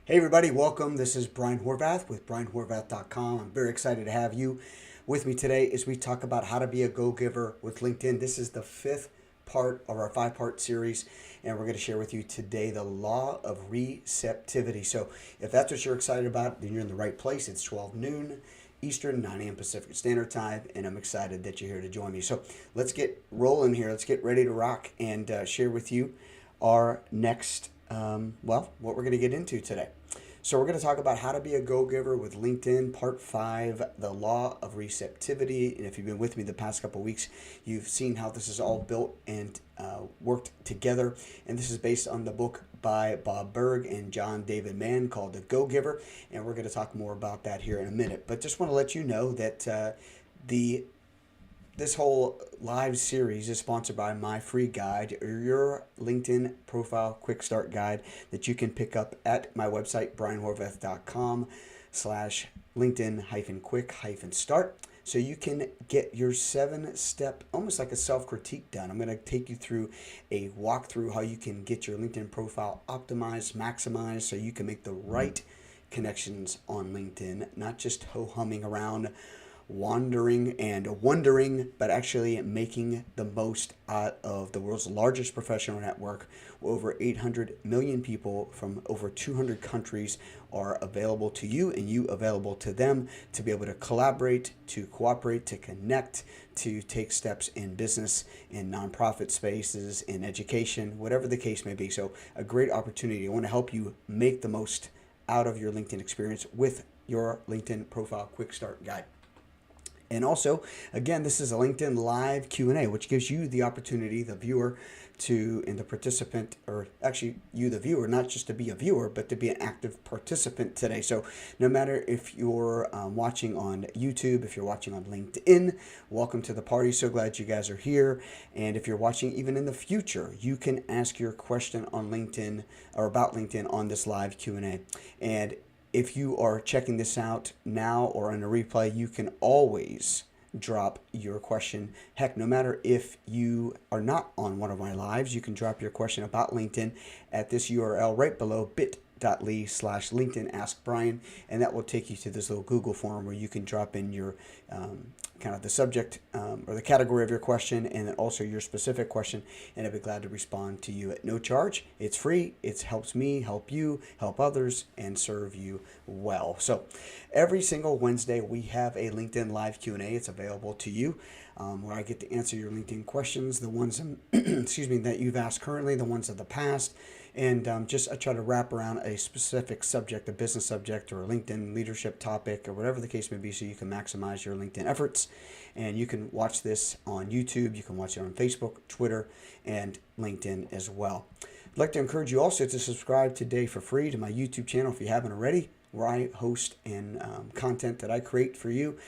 Hey everybody, welcome. This is Brian Horvath with brianhorvath.com. I'm very excited to have you with me today as we talk about how to be a go-giver with LinkedIn. This is the fifth part of our five-part series, and we're going to share with you today the law of receptivity. So if that's what you're excited about, then you're in the right place. It's 12 noon Eastern, 9 a.m. Pacific Standard Time, and I'm excited that you're here to join me. So let's get rolling here. Let's get ready to rock and share with you our next, what we're going to get into today. So we're going to talk about how to be a go-giver with LinkedIn, part 5, the law of receptivity. And if you've been with me the past couple of weeks, you've seen how this is all built and worked together. And this is based on the book by Bob Berg and John David Mann called The Go-Giver. And we're going to talk more about that here in a minute. But just want to let you know that this whole live series is sponsored by my free guide, your LinkedIn profile quick start guide that you can pick up at my website, brianhorvath.com/LinkedIn-quick-start. So you can get your 7-step, almost like a self-critique done. I'm going to take you through a walkthrough how you can get your LinkedIn profile optimized, maximized, so you can make the right connections on LinkedIn, not just ho-humming around wandering and wondering, but actually making the most out of the world's largest professional network. Over 800 million people from over 200 countries are available to you, and you available to them to be able to collaborate, to cooperate, to connect, to take steps in business, in nonprofit spaces, in education, whatever the case may be. So a great opportunity. I want to help you make the most out of your LinkedIn experience with your LinkedIn profile quick start guide. And also, again, this is a LinkedIn live Q&A, which gives you the opportunity, the viewer, and the participant, or actually you, the viewer, not just to be a viewer, but to be an active participant today. So no matter if you're watching on YouTube, if you're watching on LinkedIn, welcome to the party. So glad you guys are here. And if you're watching even in the future, you can ask your question on LinkedIn or about LinkedIn on this live Q&A. And if you are checking this out now or in a replay, you can always drop your question. Heck, no matter if you are not on one of my lives, you can drop your question about LinkedIn at this URL right below, bit.ly/LinkedIn Ask Brian, and that will take you to this little Google form where you can drop in your kind of the subject or the category of your question, and then also your specific question, and I'd be glad to respond to you at no charge. It's free. It helps me help you, help others, and serve you well. So every single Wednesday we have a LinkedIn live Q&A. It's available to you, where I get to answer your LinkedIn questions, the ones that you've asked currently, the ones of the past, and I try to wrap around a specific subject, a business subject, or a LinkedIn leadership topic, or whatever the case may be, so you can maximize your LinkedIn efforts. And you can watch this on YouTube, you can watch it on Facebook, Twitter, and LinkedIn as well. I'd like to encourage you also to subscribe today for free to my YouTube channel if you haven't already, where I host and content that I create for you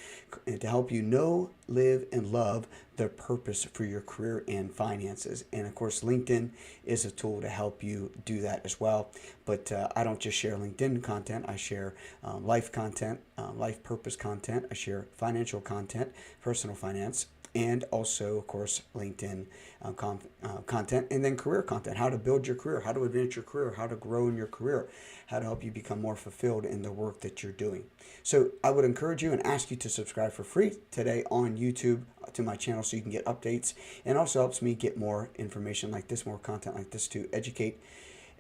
and to help you know, live, and love the purpose for your career and finances. And of course, LinkedIn is a tool to help you do that as well. But I don't just share LinkedIn content. I share life content, life purpose content. I share financial content, personal finance, and also, of course, LinkedIn content, and then career content, how to build your career, how to advance your career, how to grow in your career, how to help you become more fulfilled in the work that you're doing. So I would encourage you and ask you to subscribe for free today on YouTube to my channel so you can get updates, and also helps me get more information like this, more content like this to educate,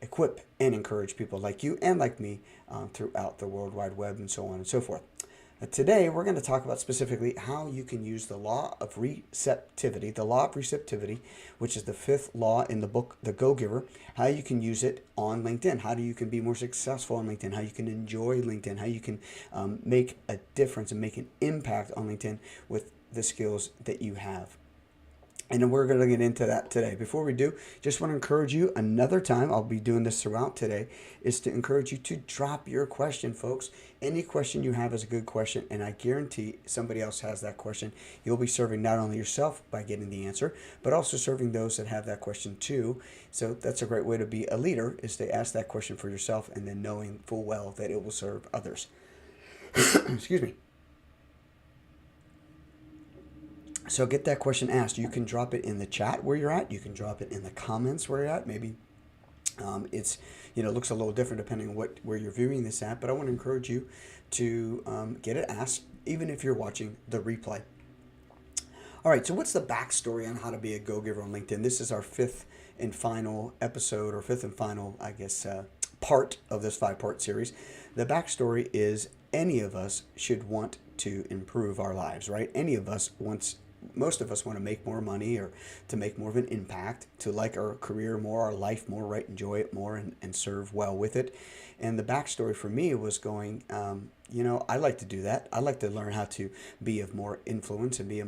equip, and encourage people like you and like me throughout the World Wide Web and so on and so forth. Today, we're going to talk about specifically how you can use the law of receptivity, which is the fifth law in the book, The Go-Giver, how you can use it on LinkedIn, how you can be more successful on LinkedIn, how you can enjoy LinkedIn, how you can make a difference and make an impact on LinkedIn with the skills that you have. And then we're going to get into that today. Before we do, just want to encourage you another time, I'll be doing this throughout today, is to encourage you to drop your question, folks. Any question you have is a good question, and I guarantee somebody else has that question. You'll be serving not only yourself by getting the answer, but also serving those that have that question too. So that's a great way to be a leader, is to ask that question for yourself and then knowing full well that it will serve others. Excuse me. So get that question asked. You can drop it in the chat where you're at. You can drop it in the comments where you're at. Maybe It's, looks a little different depending on where you're viewing this at, but I want to encourage you to get it asked, even if you're watching the replay. All right, so what's the backstory on how to be a go-giver on LinkedIn? This is our fifth and final episode, or fifth and final, I guess, part of this 5-part series. The backstory is any of us should want to improve our lives, right? Most of us want to make more money, or to make more of an impact, to like our career more, our life more, right? Enjoy it more, and serve well with it. And the backstory for me was going, I like to do that. I like to learn how to be of more influence, and be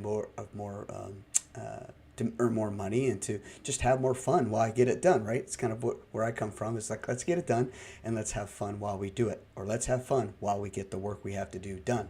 to earn more money, and to just have more fun while I get it done, right? It's kind of where I come from. It's like, let's get it done, and let's have fun while we do it, or let's have fun while we get the work we have to do done.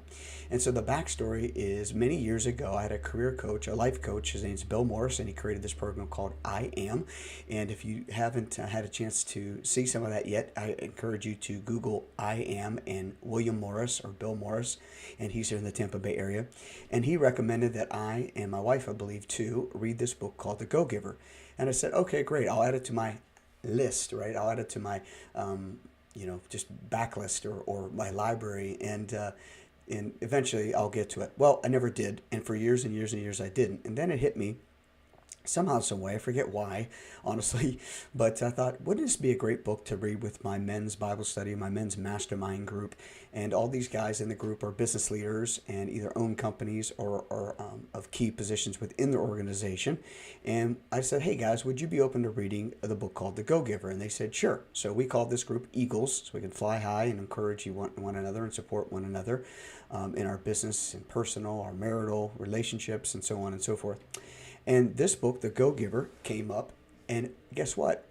And so the backstory is, many years ago, I had a career coach, a life coach. His name's Bill Morris, and he created this program called I Am. And if you haven't had a chance to see some of that yet, I encourage you to Google I Am and William Morris, or Bill Morris, and he's here in the Tampa Bay area. And he recommended that I, and my wife, I believe too, read this book called The Go-Giver. And I said, okay, great, I'll add it to my list, right? I'll add it to my, just backlist, or my library, and eventually I'll get to it. Well, I never did, and for years and years and years I didn't. And then it hit me somehow, some way. I forget why, honestly, but I thought, wouldn't this be a great book to read with my men's Bible study, my men's mastermind group? And all these guys in the group are business leaders, and either own companies, or of key positions within their organization. And I said, hey guys, would you be open to reading the book called The Go-Giver? And they said, sure. So we called this group Eagles, so we can fly high and encourage one another and support one another in our business and personal, our marital relationships, and so on and so forth. And this book, The Go-Giver, came up, and guess what?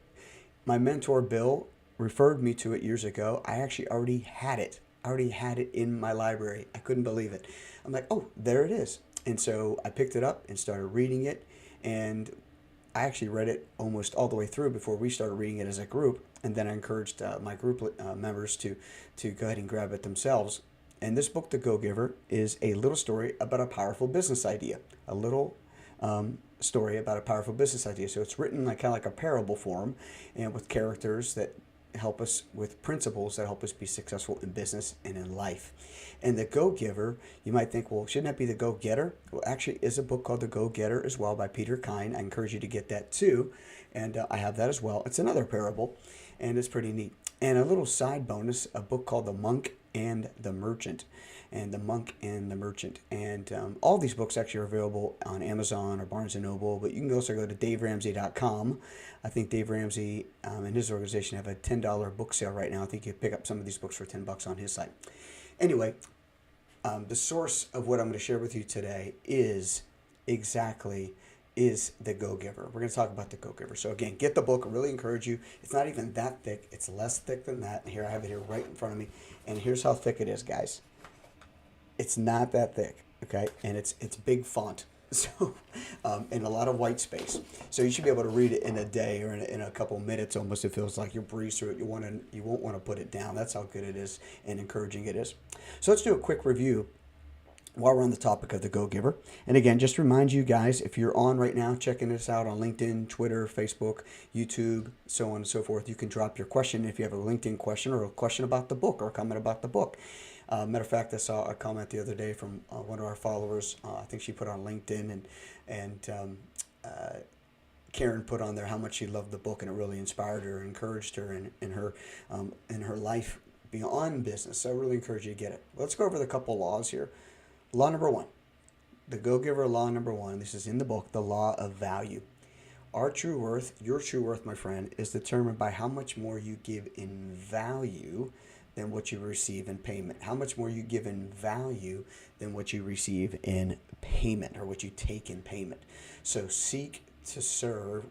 My mentor, Bill, referred me to it years ago. I actually already had it. In my library. I couldn't believe it. I'm like, oh, there it is. And so I picked it up and started reading it, and I actually read it almost all the way through before we started reading it as a group. And then I encouraged my group members to go ahead and grab it themselves. And this book, The Go-Giver, is a little story about a powerful business idea. A little story about a powerful business idea. So it's written kind of like a parable form, and with characters that help us, with principles that help us be successful in business and in life. And The Go-Giver, you might think, well, shouldn't that be The Go-Getter? Well, actually is a book called The Go-Getter as well, by Peter Kine. I encourage you to get that too. And I have that as well. It's another parable, and it's pretty neat. And a little side bonus, a book called The Monk and the Merchant. And The Monk and the Merchant. And all these books actually are available on Amazon or Barnes & Noble, but you can also go to DaveRamsey.com. I think Dave Ramsey and his organization have a $10 book sale right now. I think you can pick up some of these books for $10 on his site. Anyway, the source of what I'm going to share with you today is The Go-Giver. We're going to talk about The Go-Giver. So again, get the book. I really encourage you. It's not even that thick. It's less thick than that. And here, I have it here right in front of me. And here's how thick it is, guys. It's not that thick, okay? And it's big font, so and a lot of white space. So you should be able to read it in a day, or in a couple minutes almost. It feels like you breeze through it. You won't want to put it down. That's how good it is and encouraging it is. So let's do a quick review while we're on the topic of The Go-Giver. And again, just remind you guys, if you're on right now checking this out on LinkedIn, Twitter, Facebook, YouTube, so on and so forth, you can drop your question if you have a LinkedIn question, or a question about the book, or a comment about the book. Matter of fact, I saw a comment the other day from one of our followers. I think she put on LinkedIn, and Karen put on there how much she loved the book, and it really inspired her, encouraged her in her life beyond business. So I really encourage you to get it. Let's go over the couple laws here. Law number 1, The Go-Giver law number 1. This is in the book, the law of value. Our true worth, your true worth, my friend, is determined by how much more you give in value than what you receive in payment. How much more you give in value than what you receive in payment, or what you take in payment. So seek to serve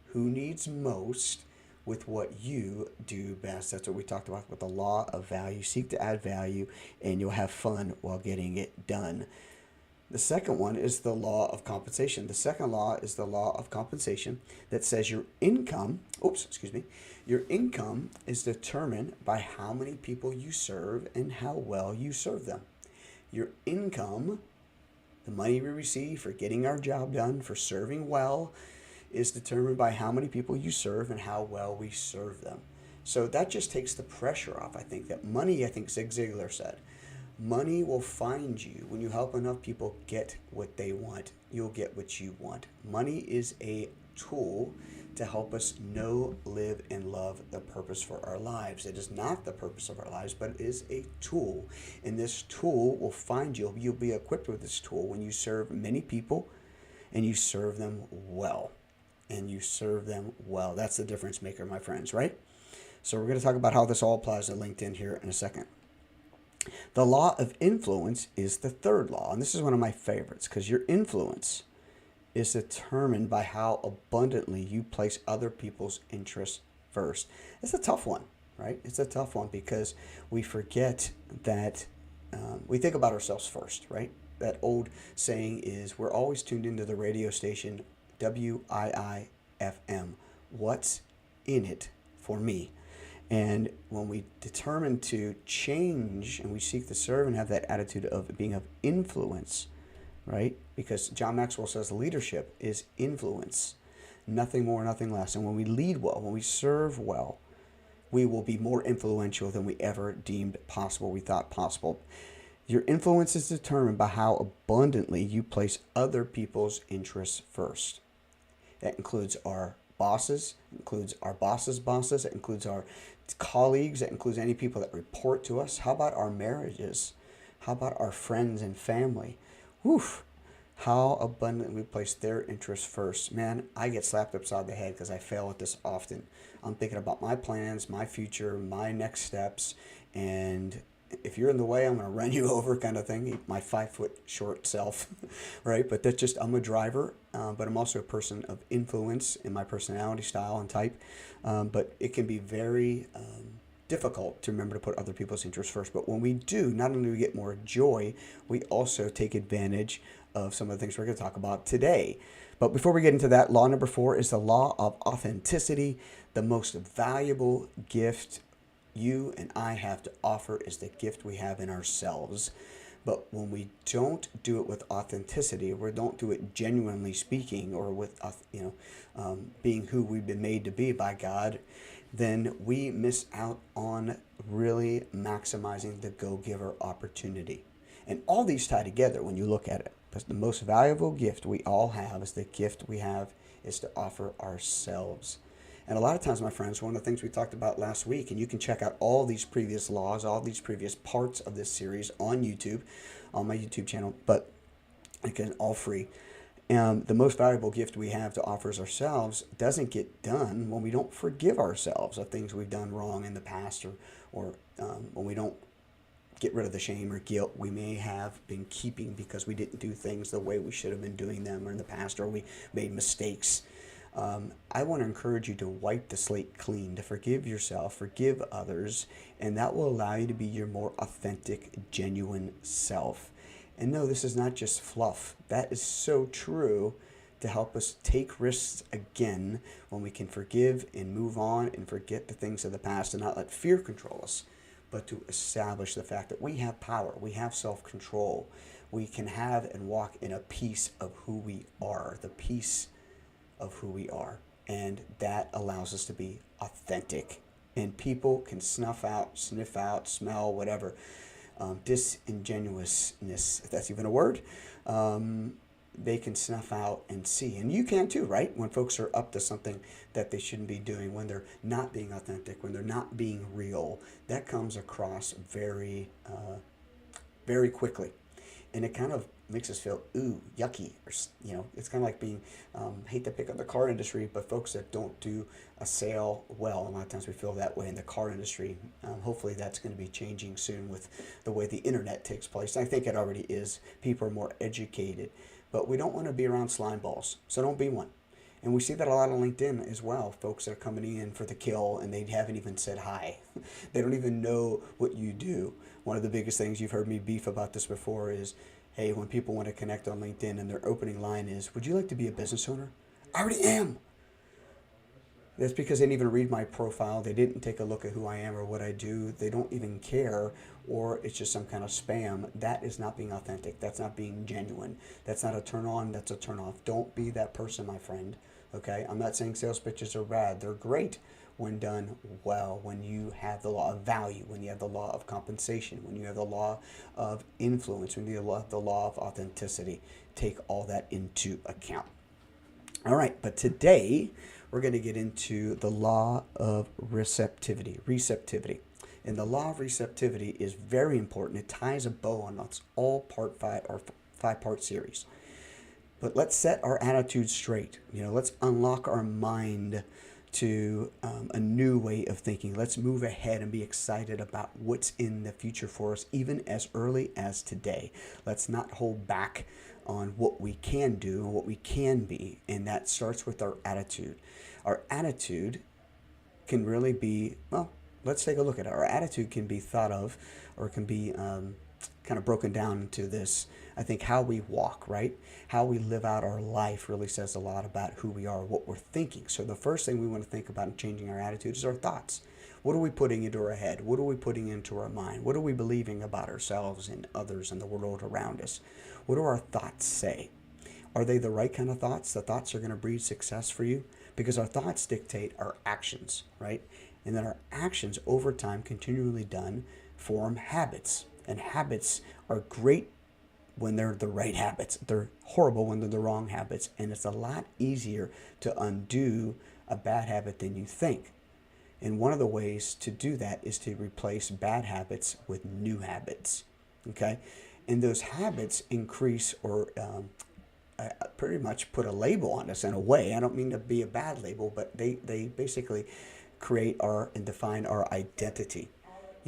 who needs most with what you do best. That's what we talked about with the law of value. Seek to add value, and you'll have fun while getting it done. The second one is the law of compensation. The second law is the law of compensation that says your income is determined by how many people you serve and how well you serve them. Your income, the money we receive for getting our job done, for serving well, is determined by how many people you serve and how well we serve them. So that just takes the pressure off. I think that money, I think Zig Ziglar said, money will find you when you help enough people get what they want. You'll get what you want. Money is a tool to help us know, live, and love the purpose for our lives. It is not the purpose of our lives, but it is a tool. And this tool will find you. You'll be equipped with this tool when you serve many people and you serve them well. And you serve them well. That's the difference maker, my friends, right? So we're going to talk about how this all applies to LinkedIn here in a second. The law of influence is the third law. And this is one of my favorites because your influence is determined by how abundantly you place other people's interests first. It's a tough one, right? It's a tough one because we forget that we think about ourselves first, right? That old saying is we're always tuned into the radio station WIIFM. What's in it for me? And when we determine to change and we seek to serve and have that attitude of being of influence, right? Because John Maxwell says leadership is influence, nothing more, nothing less. And when we lead well, when we serve well, we will be more influential than we ever deemed possible, we thought possible. Your influence is determined by how abundantly you place other people's interests first. That includes our bosses, includes our bosses' bosses, it includes our colleagues, it includes any people that report to us. How about our marriages? How about our friends and family? Woof, how abundantly we place their interests first. Man, I get slapped upside the head because I fail at this often. I'm thinking about my plans, my future, my next steps, and if you're in the way, I'm going to run you over kind of thing, my 5-foot short self, right? But that's just, I'm a driver, but I'm also a person of influence in my personality style and type. But it can be very difficult to remember to put other people's interests first. But when we do, not only do we get more joy, we also take advantage of some of the things we're going to talk about today. But before we get into that, law number 4 is the law of authenticity. The most valuable gift you and I have to offer is the gift we have in ourselves. But when we don't do it with authenticity, or don't do it genuinely speaking, or with being who we've been made to be by God, then we miss out on really maximizing the go-giver opportunity. And all these tie together when you look at it. Because the most valuable gift we all have is the gift we have is to offer ourselves. And a lot of times, my friends, one of the things we talked about last week, and you can check out all these previous laws, all these previous parts of this series on YouTube, on my YouTube channel, but again, all free. The most valuable gift we have to offer ourselves doesn't get done when we don't forgive ourselves of things we've done wrong in the past, or when we don't get rid of the shame or guilt we may have been keeping because we didn't do things the way we should have been doing them or in the past, or we made mistakes. I want to encourage you to wipe the slate clean, to forgive yourself, forgive others, and that will allow you to be your more authentic, genuine self. And no, this is not just fluff. That is so true to help us take risks again when we can forgive and move on and forget the things of the past and not let fear control us, but to establish the fact that we have power, we have self-control, we can have and walk in a peace of who we are, the peace of who we are. And that allows us to be authentic. And people can sniff out, smell, whatever, disingenuousness, if that's even a word, they can snuff out and see. And you can too, right? When folks are up to something that they shouldn't be doing, when they're not being authentic, when they're not being real, that comes across very, very quickly. And it kind of makes us feel, ooh, yucky. Or, it's kind of like being, hate to pick on the car industry, but folks that don't do a sale well, a lot of times we feel that way in the car industry. Hopefully that's going to be changing soon with the way the internet takes place. I think it already is. People are more educated. But we don't want to be around slime balls, so don't be one. And we see that a lot on LinkedIn as well. Folks that are coming in for the kill and they haven't even said hi. They don't even know what you do. One of the biggest things, you've heard me beef about this before, is, hey, when people want to connect on LinkedIn and their opening line is, would you like to be a business owner? I already am. That's because they didn't even read my profile. They didn't take a look at who I am or what I do. They don't even care, or it's just some kind of spam. That is not being authentic. That's not being genuine. That's not a turn on. That's a turn off. Don't be that person, my friend. Okay, I'm not saying sales pitches are bad. They're great when done well, when you have the law of value, when you have the law of compensation, when you have the law of influence, when you have the law of authenticity. Take all that into account. All right, but today we're going to get into the law of receptivity. Receptivity. And the law of receptivity is very important. It ties a bow on us all part five or 5-part series. But let's set our attitude straight. Let's unlock our mind to a new way of thinking. Let's move ahead and be excited about what's in the future for us, even as early as today. Let's not hold back on what we can do and what we can be, and that starts with our attitude. Our attitude can really be, well, let's take a look at it. Our attitude can be thought of, or can be kind of broken down into this. I think how we walk, right? How we live out our life really says a lot about who we are, what we're thinking. So the first thing we want to think about in changing our attitude is our thoughts. What are we putting into our head? What are we putting into our mind? What are we believing about ourselves and others and the world around us? What do our thoughts say? Are they the right kind of thoughts? The thoughts are going to breed success for you, because our thoughts dictate our actions, right? And then our actions over time, continually done, form habits. And habits are great when they're the right habits. They're horrible when they're the wrong habits. And it's a lot easier to undo a bad habit than you think. And one of the ways to do that is to replace bad habits with new habits. Okay? And those habits increase or pretty much put a label on us in a way. I don't mean to be a bad label, but they basically create and define our identity.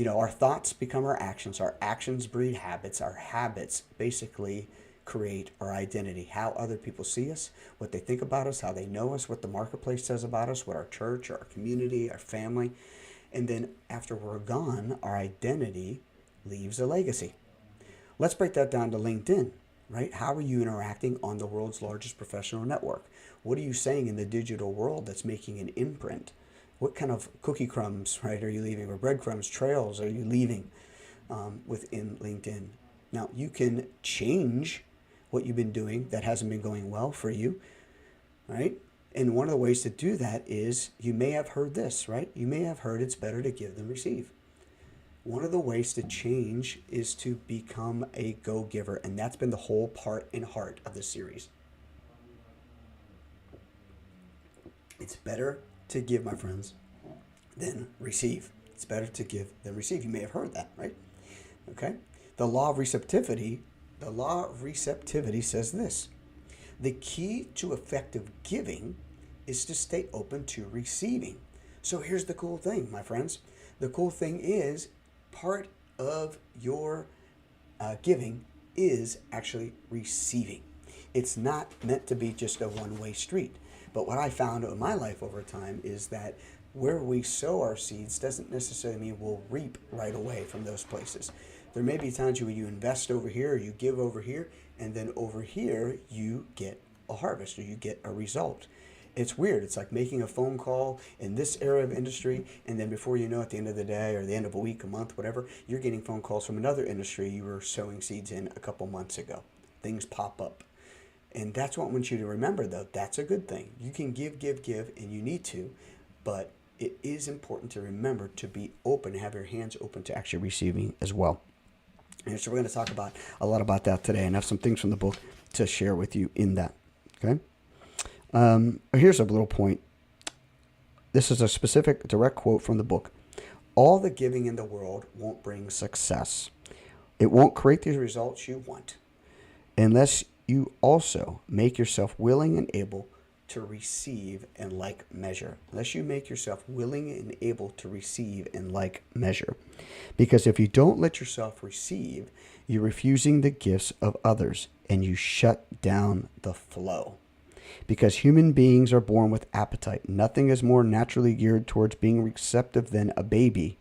Our thoughts become our actions breed habits, our habits basically create our identity, how other people see us, what they think about us, how they know us, what the marketplace says about us, what our church, our community, our family. And then after we're gone, our identity leaves a legacy. Let's break that down to LinkedIn, right? How are you interacting on the world's largest professional network? What are you saying in the digital world that's making an imprint? What kind of cookie crumbs, right, are you leaving, or breadcrumbs, trails are you leaving within LinkedIn? Now, you can change what you've been doing that hasn't been going well for you, right? And one of the ways to do that is, you may have heard this, right? You may have heard it's better to give than receive. One of the ways to change is to become a go-giver, and that's been the whole part and heart of this series. It's better to give, my friends, than receive. It's better to give than receive. You may have heard that, right? Okay. The law of receptivity says this: the key to effective giving is to stay open to receiving. So here's the cool thing, my friends. The cool thing is, part of your giving is actually receiving. It's not meant to be just a one-way street. But what I found in my life over time is that where we sow our seeds doesn't necessarily mean we'll reap right away from those places. There may be times where you invest over here, or you give over here, and then over here you get a harvest, or you get a result. It's weird. It's like making a phone call in this area of industry, and then before you know, at the end of the day or the end of a week, a month, whatever, you're getting phone calls from another industry you were sowing seeds in a couple months ago. Things pop up. And that's what I want you to remember, though. That's a good thing. You can give, and you need to, but it is important to remember to be open, have your hands open to actually receiving as well. And so we're going to talk about a lot about that today, and have some things from the book to share with you in that. Okay. Here's a little point. This is a specific direct quote from the book. All the giving in the world won't bring success. It won't create the results you want unless you also make yourself willing and able to receive in like measure. Unless you make yourself willing and able to receive in like measure. Because if you don't let yourself receive, you're refusing the gifts of others, and you shut down the flow. Because human beings are born with appetite. Nothing is more naturally geared towards being receptive than a baby.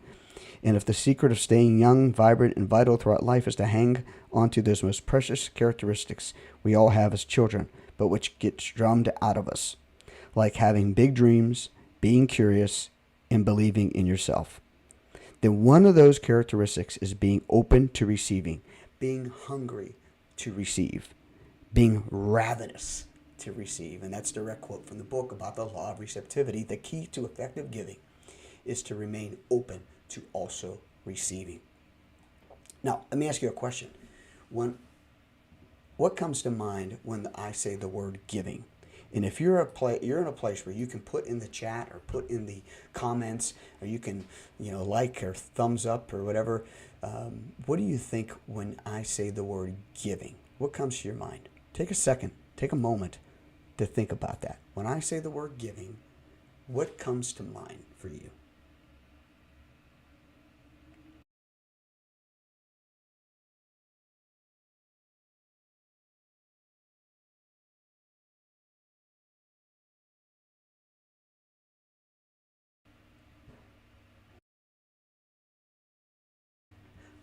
And if the secret of staying young, vibrant, and vital throughout life is to hang onto those most precious characteristics we all have as children, but which gets drummed out of us, like having big dreams, being curious, and believing in yourself, then one of those characteristics is being open to receiving, being hungry to receive, being ravenous to receive. And that's a direct quote from the book about the law of receptivity. The key to effective giving is to remain open to also receiving. Now, let me ask you a question. When What comes to mind when I say the word giving? And if you're in a place where you can put in the chat or put in the comments, or you can, like or thumbs up or whatever, what do you think when I say the word giving? What comes to your mind? Take a second, take a moment to think about that. When I say the word giving, what comes to mind for you?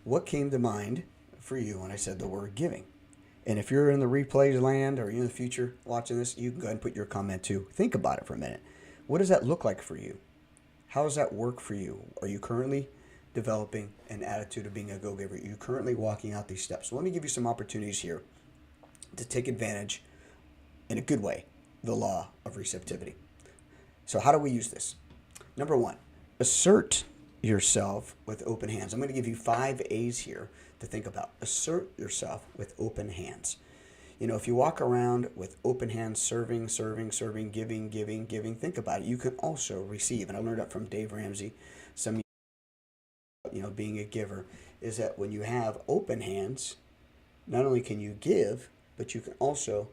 What came to mind for you when I said the word giving? And if you're in the replays land or you're in the future watching this, you can go ahead and put your comment too. Think about it for a minute. What does that look like for you? How does that work for you? Are you currently developing an attitude of being a go-giver? Are you currently walking out these steps? So let me give you some opportunities here to take advantage, in a good way, the law of receptivity. So how do we use this? Number one, assert yourself with open hands. I'm going to give you 5 A's here to think about. Assert yourself with open hands. If you walk around with open hands, serving, giving, think about it. You can also receive. And I learned that from Dave Ramsey. Some, being a giver is that when you have open hands, not only can you give, but you can also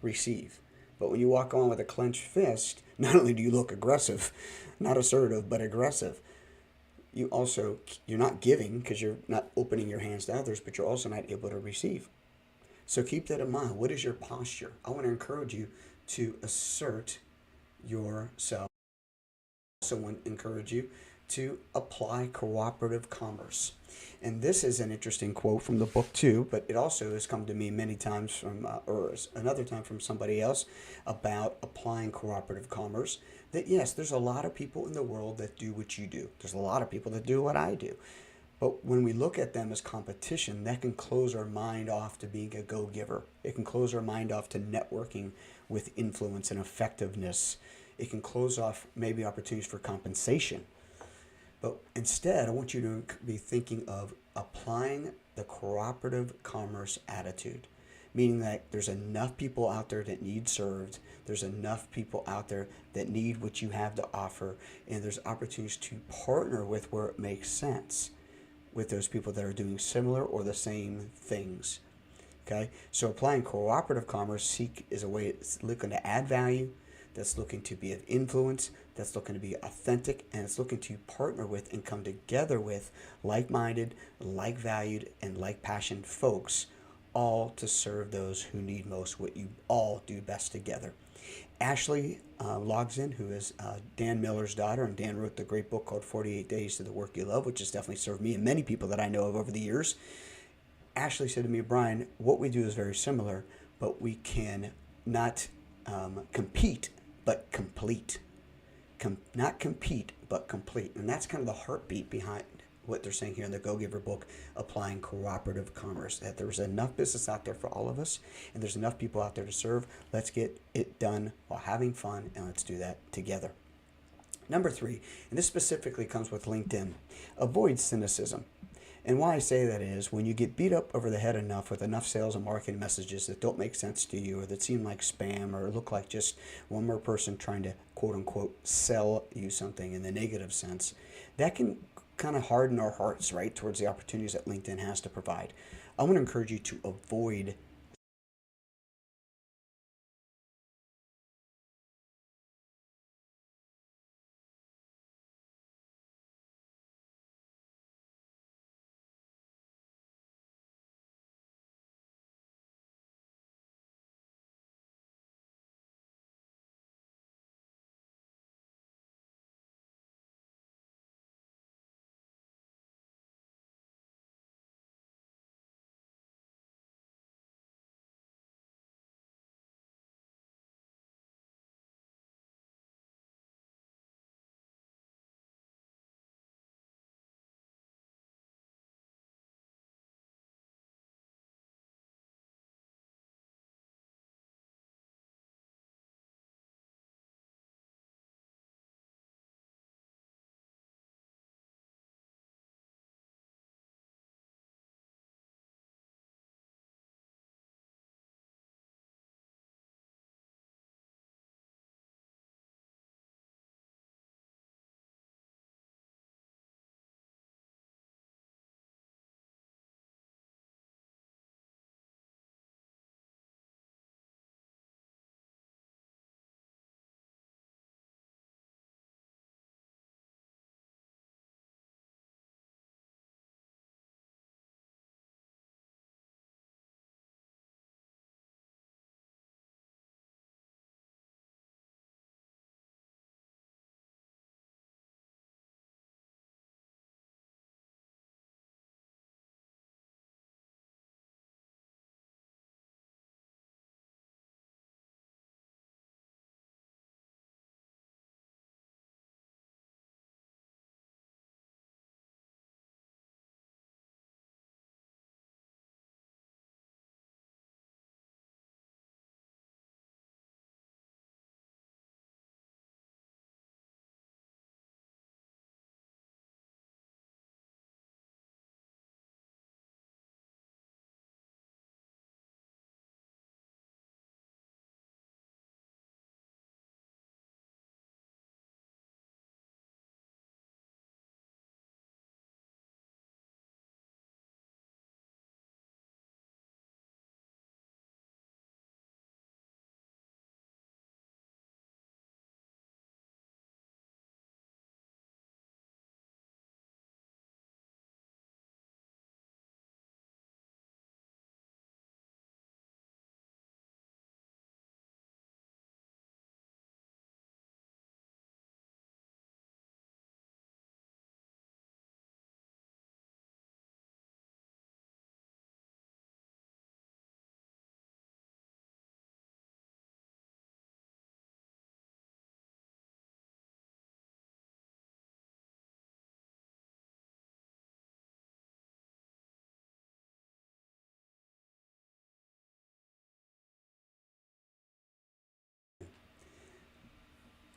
receive. But when you walk on with a clenched fist, not only do you look aggressive, not assertive, but aggressive, you're not giving because you're not opening your hands to others, but you're also not able to receive. So keep that in mind. What is your posture? I want to encourage you to assert yourself. I also want to encourage you to apply cooperative commerce. And this is an interesting quote from the book too, but it also has come to me many times from, or another time from somebody else, about applying cooperative commerce. That yes, there's a lot of people in the world that do what you do. There's a lot of people that do what I do. But when we look at them as competition, that can close our mind off to being a go-giver. It can close our mind off to networking with influence and effectiveness. It can close off maybe opportunities for compensation. But instead, I want you to be thinking of applying the cooperative commerce attitude, meaning that there's enough people out there that need served. There's enough people out there that need what you have to offer. And there's opportunities to partner with where it makes sense with those people that are doing similar or the same things. Okay, so applying cooperative commerce is a way it's looking to add value, that's looking to be of influence, that's looking to be authentic, and it's looking to partner with and come together with like-minded, like-valued, and like-passionate folks, all to serve those who need most, what you all do best together. Ashley logs in, who is Dan Miller's daughter, and Dan wrote the great book called 48 Days to the Work You Love, which has definitely served me and many people that I know of over the years. Ashley said to me, Brian, what we do is very similar, but we can not compete, but complete. Not compete, but complete. And that's kind of the heartbeat behind what they're saying here in the Go Giver book, applying cooperative commerce, that there's enough business out there for all of us, and there's enough people out there to serve. Let's get it done while having fun, and let's do that together. Number 3, and this specifically comes with LinkedIn, avoid cynicism. And why I say that is when you get beat up over the head enough with enough sales and marketing messages that don't make sense to you, or that seem like spam, or look like just one more person trying to quote unquote sell you something in the negative sense, that can kind of harden our hearts, right, towards the opportunities that LinkedIn has to provide. I want to encourage you to avoid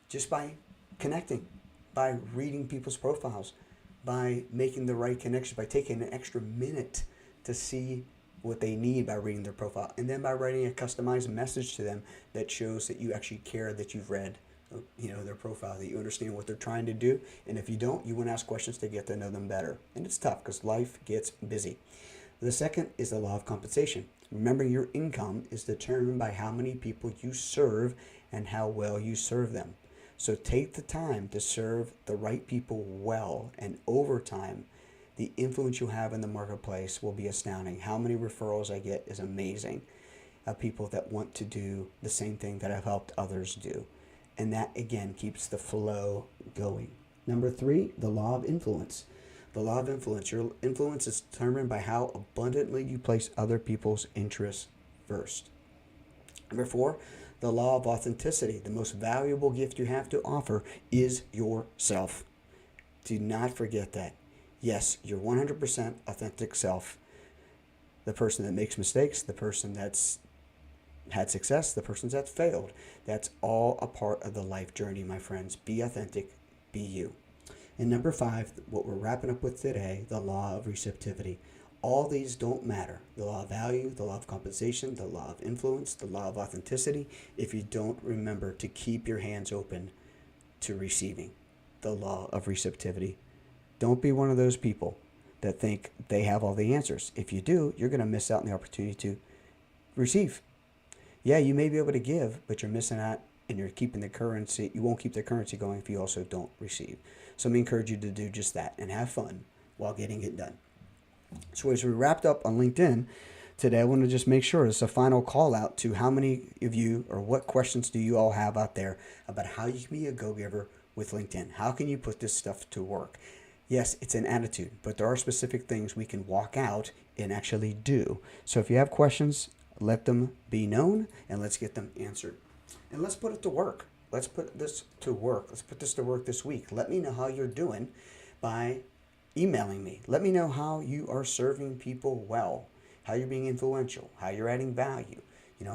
just by connecting, by reading people's profiles, by making the right connection, by taking an extra minute to see what they need by reading their profile, and then by writing a customized message to them that shows that you actually care, that you've read their profile, that you understand what they're trying to do. And if you don't, you want to ask questions to get to know them better. And it's tough because life gets busy. The second is the law of compensation. Remember, your income is determined by how many people you serve and how well you serve them. So take the time to serve the right people well, and over time, the influence you have in the marketplace will be astounding. How many referrals I get is amazing, of people that want to do the same thing that I've helped others do. And that, again, keeps the flow going. Number 3, the law of influence. The law of influence. Your influence is determined by how abundantly you place other people's interests first. Number 4, the law of authenticity. The most valuable gift you have to offer is yourself. Do not forget that. Yes, your 100% authentic self. The person that makes mistakes, the person that's had success, the person that's failed. That's all a part of the life journey, my friends. Be authentic, be you. And number 5, what we're wrapping up with today, the law of receptivity. All these don't matter. The law of value, the law of compensation, the law of influence, the law of authenticity, if you don't remember to keep your hands open to receiving. The law of receptivity. Don't be one of those people that think they have all the answers. If you do, you're going to miss out on the opportunity to receive. Yeah, you may be able to give, but you're missing out, and you're keeping the currency. You won't keep the currency going if you also don't receive. So let me encourage you to do just that and have fun while getting it done. So as we wrapped up on LinkedIn today, I want to just make sure it's a final call out to how many of you, or what questions do you all have out there about how you can be a go-giver with LinkedIn? How can you put this stuff to work? Yes, it's an attitude, but there are specific things we can walk out and actually do. So if you have questions, let them be known, and let's get them answered. And let's put it to work. Let's put this to work. Let's put this to work this week. Let me know how you're doing by emailing me. Let me know how you are serving people well, how you're being influential, how you're adding value.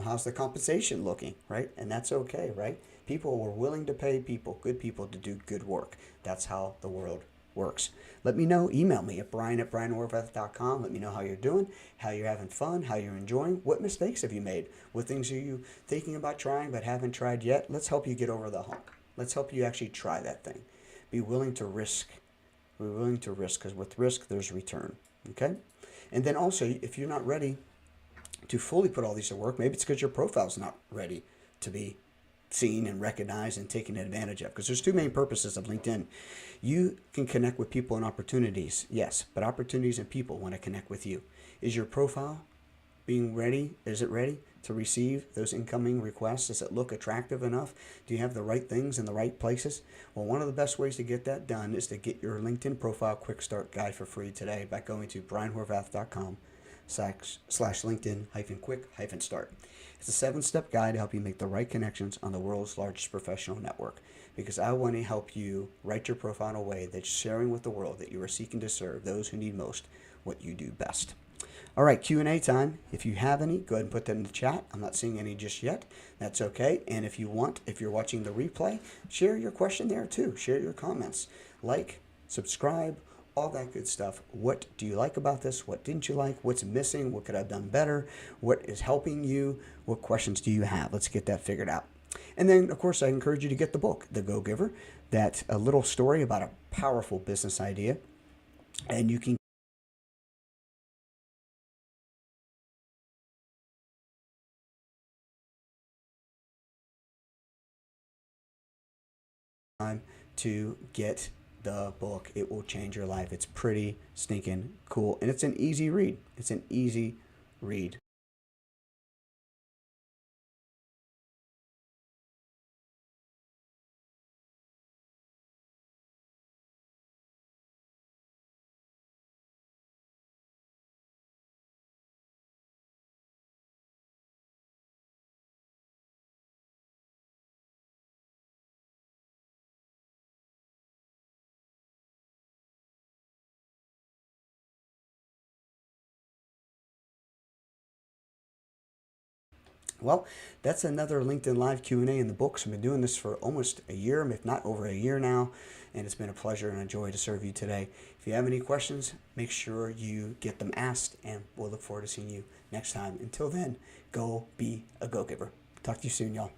How's the compensation looking, right? And that's okay, right? People are willing to pay good people to do good work. That's how the world works. Let me know. Email me at brian@brianhorvath.com. Let me know how you're doing, how you're having fun, how you're enjoying. What mistakes have you made? What things are you thinking about trying but haven't tried yet? Let's help you get over the hump. Let's help you actually try that thing. Be willing to risk. We're willing to risk, because with risk, there's return. Okay? And then also, if you're not ready to fully put all these to work, maybe it's because your profile's not ready to be seen and recognized and taken advantage of. Because there's two main purposes of LinkedIn. You can connect with people and opportunities, yes, but opportunities and people want to connect with you. Is your profile being ready? Is it ready to receive those incoming requests? Does it look attractive enough? Do you have the right things in the right places? Well, one of the best ways to get that done is to get your LinkedIn profile quick start guide for free today by going to brianhorvath.com/LinkedIn-quick-start. It's a 7-step guide to help you make the right connections on the world's largest professional network, because I want to help you write your profile in a way that's sharing with the world that you are seeking to serve those who need most what you do best. All right, Q&A time. If you have any, go ahead and put them in the chat. I'm not seeing any just yet. That's okay. And if you're watching the replay, share your question there too. Share your comments. Like, subscribe, all that good stuff. What do you like about this? What didn't you like? What's missing? What could I have done better? What is helping you? What questions do you have? Let's get that figured out. And then, of course, I encourage you to get the book, The Go-Giver, that's a little story about a powerful business idea. And you can time to get the book. It will change your life. It's pretty stinking cool. And it's an easy read. It's an easy read. Well, that's another LinkedIn Live Q&A in the books. I've been doing this for almost a year, if not over a year now, and it's been a pleasure and a joy to serve you today. If you have any questions, make sure you get them asked, and we'll look forward to seeing you next time. Until then, go be a go-giver. Talk to you soon, y'all.